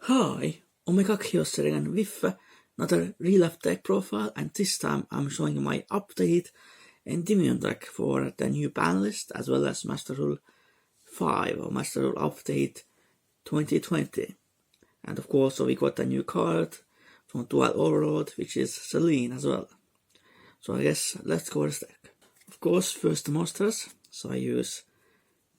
Hi, Omega Khaos here again with another real life deck profile, and this time I'm showing you my updated Endymion deck for the new ban list as well as Master Rule 5 or Master Rule Update 2020. And of course, so we got a new card from Dual Overload, which is Selene as well. So I guess let's cover this deck. Of course, first the monsters. So I use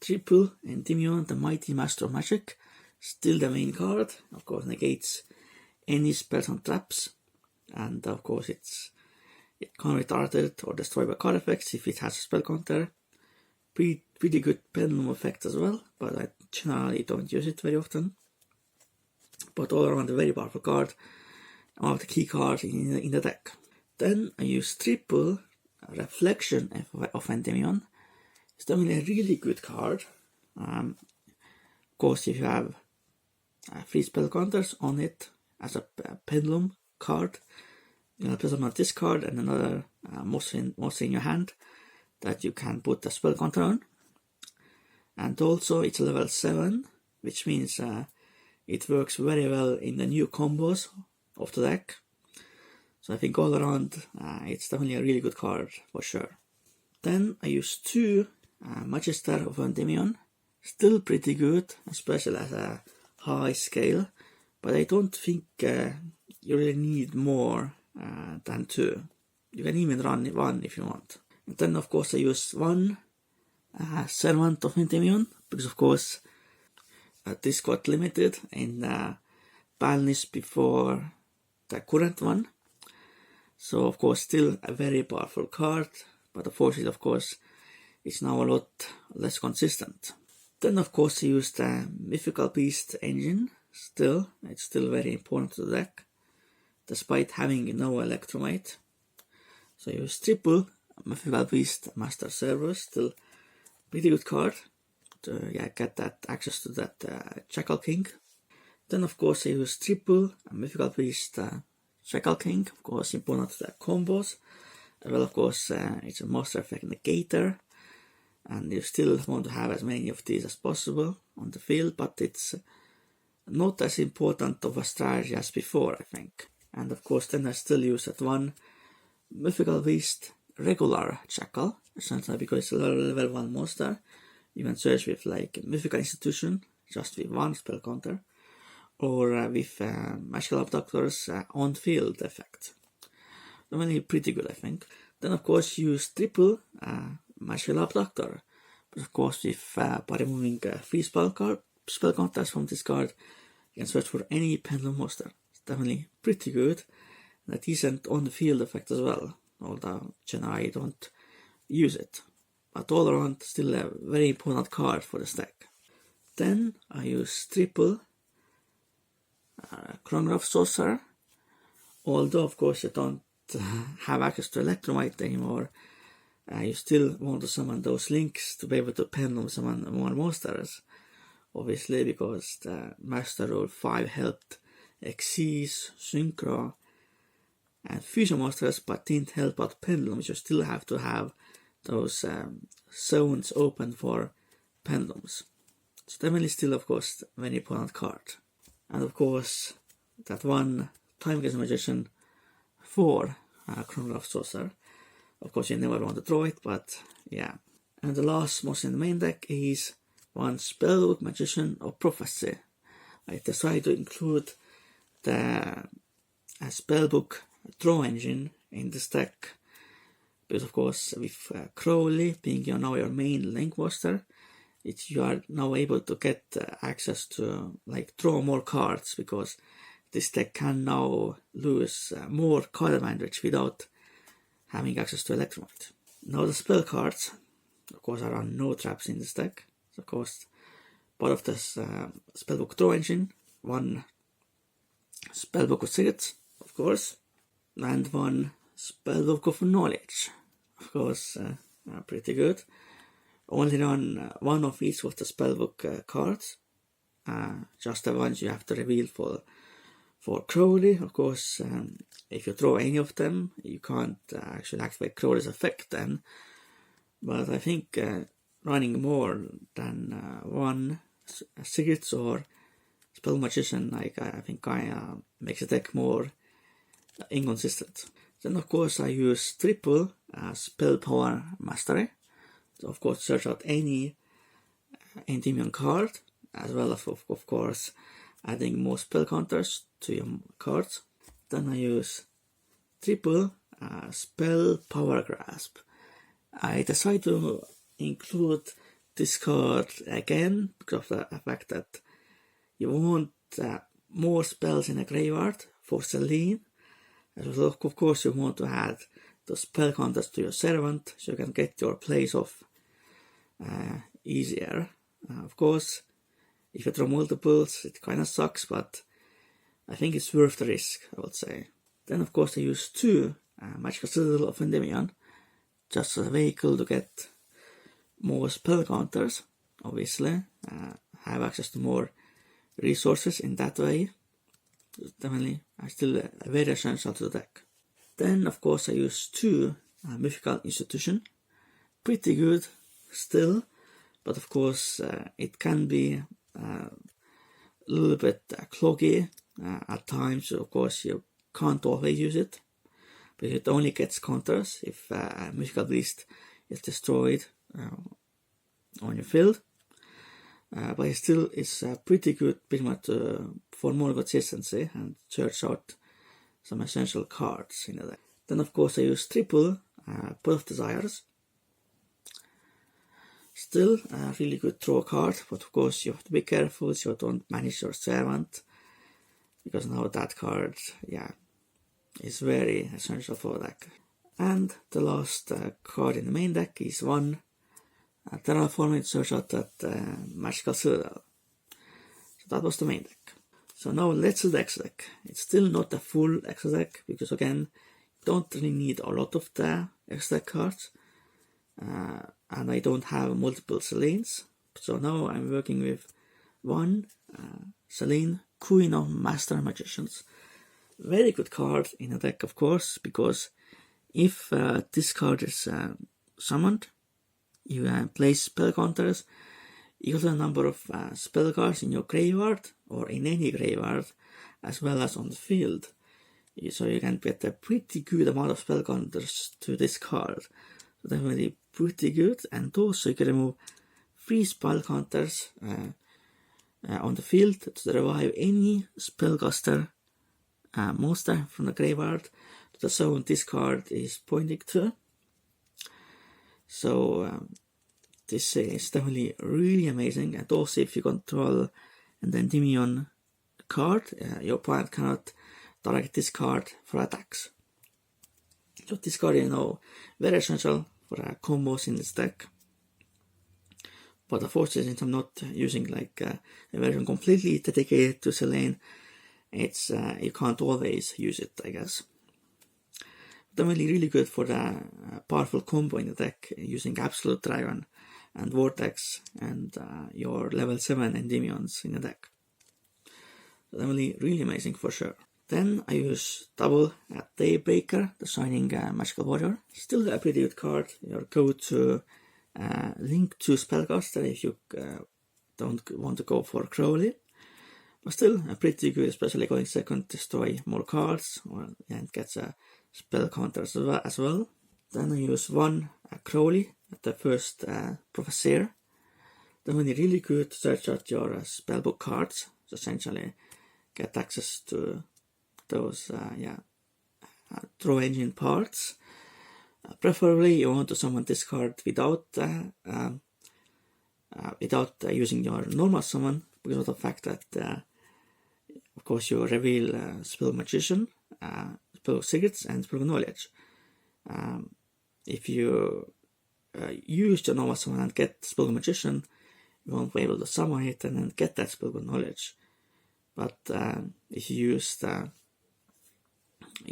triple Endymion, the Mighty Master of Magic. Still the main card, of course, negates any spells and traps, and of course it can't retard or destroy by card effects if it has a spell counter. Pretty good pendulum effect as well, but I generally don't use it very often. But all around a very powerful card, one of the key cards in the deck. Then I use triple Reflection of Endymion. It's definitely a really good card. Of course, if you have 3 spell counters on it as a pendulum card, you have on this card and another monster in your hand that you can put a spell counter on. And also it's level 7, which means it works very well in the new combos of the deck. So I think all around it's definitely a really good card for sure. Then I use 2 Magister of Endymion. Still pretty good, especially as a high scale, but I don't think you really need more than 2. You can even run 1 if you want. And then of course I use 1 Servant of Endymion, because of course this got limited in the ban list before the current one. So of course still a very powerful card, but unfortunately of course it's now a lot less consistent. Then of course I use the Mythical Beast engine. It's still very important to the deck, despite having no Electromite. So I use triple Mythical Beast Master Cerberus, still pretty good card to get that access to that Jackal King. Then of course I use triple Mythical Beast Jackal King, of course important to the combos. Well, of course it's a monster effect negator, and you still want to have as many of these as possible on the field, but it's not as important of a strategy as before, I think. And of course then I still use that 1 Mythical Beast regular Jackal, essentially because it's a level 1 monster. You can search with like Mythical Institution, just with 1 spell counter, or with Magical Abductor's on-field effect. Normally pretty good, I think. Then of course use triple Magical Abductor, but of course by removing 3 spell counters from this card, you can search for any pendulum monster. It's definitely pretty good, and a decent on the field effect as well, although generally I don't use it. But all around still a very important card for this deck. Then I use triple Chronograph Sorcerer, although of course you don't have access to Electromite anymore. You still want to summon those links to be able to pendulum summon more monsters, obviously, because the Master Rule 5 helped Xyz, Synchro, and Fusion monsters, but didn't help out pendulums. You still have to have those zones open for pendulums. It's definitely still, of course, a very important card. And of course, that 1 Time Gaze Magician for Chronograph Sorcerer. Of course, you never want to draw it, but yeah. And the last monster in the main deck is 1 Spellbook Magician of Prophecy. I decided to include the Spellbook draw engine in this deck, because of course with Crowley being now your main link monster, you are now able to get access to like draw more cards, because this deck can now lose more card advantage without having access to Electromite. Now the spell cards, of course, there are no traps in this deck. So of course, part of this spellbook draw engine, 1 spellbook of secrets, of course, and 1 spellbook of knowledge, of course, pretty good. Only run 1 of each of the spellbook cards, just the ones you have to reveal for Crowley. Of course, if you draw any of them, you can't actually activate Crowley's effect then. But I think running more than 1 secrets or spell magician, like I think makes the deck more inconsistent. Then of course I use triple spell power mastery. So of course search out any Endymion card, as well as of course adding more spell counters to your cards. Then I use triple spell power grasp. I decided to include this card again because of the fact that you want more spells in a graveyard for Selene. So of course you want to add those spell counters to your servant so you can get your plays off easier. Of course, if you draw multiples, it kind of sucks, but I think it's worth the risk, I would say. Then of course I use 2 Magical Citadel of Endymion, just as a vehicle to get more spell counters, obviously. Have access to more resources in that way. Definitely still very essential to the deck. Then of course I use 2 Mythical Institution. Pretty good still, but of course it can be a little bit cloggy at times. So of course you can't always use it, but it only gets counters if a Mythical Beast is destroyed on your field. But it still is pretty good, pretty much for more consistency and search out some essential cards in the deck. Then of course I use triple Pot of Desires. Still a really good draw card, but of course you have to be careful so you don't manage your servant, because now that card, is very essential for the deck. And the last card in the main deck is 1 Terraforming to search out that Magical Citadel. So that was the main deck. So now let's do the extra deck. It's still not a full extra deck, because again, you don't really need a lot of the extra deck cards. And I don't have multiple Selenes. So now I'm working with 1 Selene, Queen of Master Magicians. Very good card in a deck, of course, because if this card is summoned, you place spell counters equal to the number of spell cards in your graveyard or in any graveyard, as well as on the field. So you can get a pretty good amount of spell counters to this card. So definitely pretty good, and also you can remove 3 spell counters on the field to revive any spellcaster monster from the graveyard to the zone this card is pointing to. So this is definitely really amazing, and also if you control an Endymion card, your opponent cannot target this card for attacks. So this card is very essential for combos in this deck. But unfortunately, since I'm not using like a version completely dedicated to Selene, it's you can't always use it, I guess. Definitely really good for the powerful combo in the deck using Absolute Dragon and Vortex and your level 7 Endymions in the deck. So definitely really amazing for sure. Then I use double Daybreaker, the Shining Magical Warrior. Still a pretty good card. Your go-to link to spellcaster if you don't want to go for Crowley. But still pretty good, especially going second, destroy more cards and gets a spell counter as well. Then I use 1 Crowley at the first Professor. Definitely really good to search out your spellbook cards. So essentially get access to those draw engine parts. Preferably you want to summon this card without using your normal summon, because of the fact that of course you reveal Spell Magician, Spell Secrets and Spell Knowledge. If you use your normal summon and get Spell Magician, you won't be able to summon it and then get that Spell Knowledge. But if you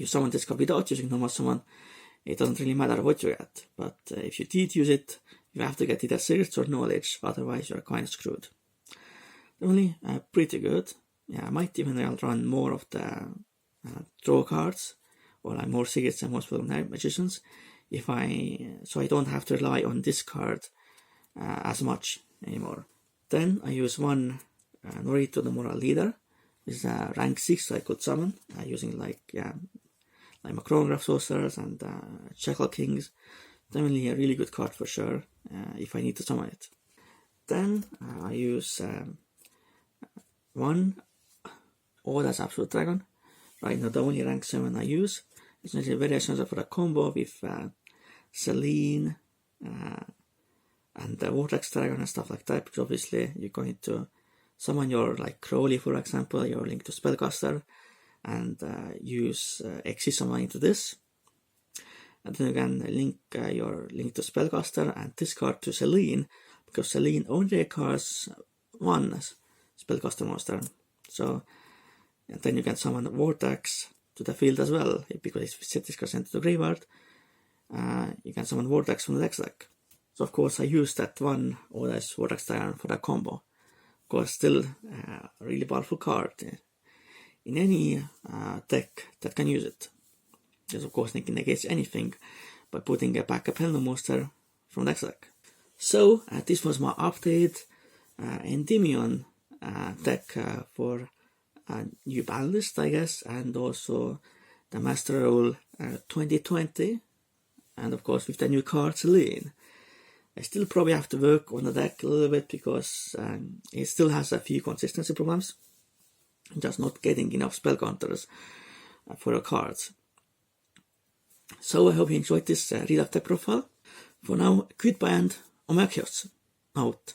summon this card without using normal summon, it doesn't really matter what you get. But if you did use it, you have to get either Secrets or Knowledge, otherwise you're kind of screwed. Definitely pretty good. I might even run more of the draw cards, or like more Secrets and more Spell Magicians, so I don't have to rely on this card as much anymore. Then I use 1 Norito, the Moral Leader. This is a rank 6 I could summon using like my chronograph sorcerers and Jackal Kings. Definitely a really good card for sure if I need to summon it. Then I use one Oda's Absolute Dragon. Right now the only rank 7 I use. It's not very essential for a combo with Selene and the Vortex Dragon and stuff like that, because obviously you're going to summon your like Crowley, for example, your Link to Spellcaster, and use Exi summon into this. And then you can link your Link to Spellcaster and discard to Selene, because Selene only requires one Spellcaster monster. So, and then you can summon Vortex to the field as well, because it's set discard sent to the graveyard. You can summon Vortex from the next deck. So of course I use that one Oda's Vortex Dragon for that combo. Of course, still a really powerful card in any deck that can use it. Because of course they can negate anything by putting a backup Helm monster from the next deck. So this was my update Endymion deck for new ban list, I guess, and also the Master Rule 2020, and of course with the new card Selene. I still probably have to work on the deck a little bit because it still has a few consistency problems, just not getting enough spell counters for your cards. So I hope you enjoyed this read of deck profile. For now, goodbye and Khaos out.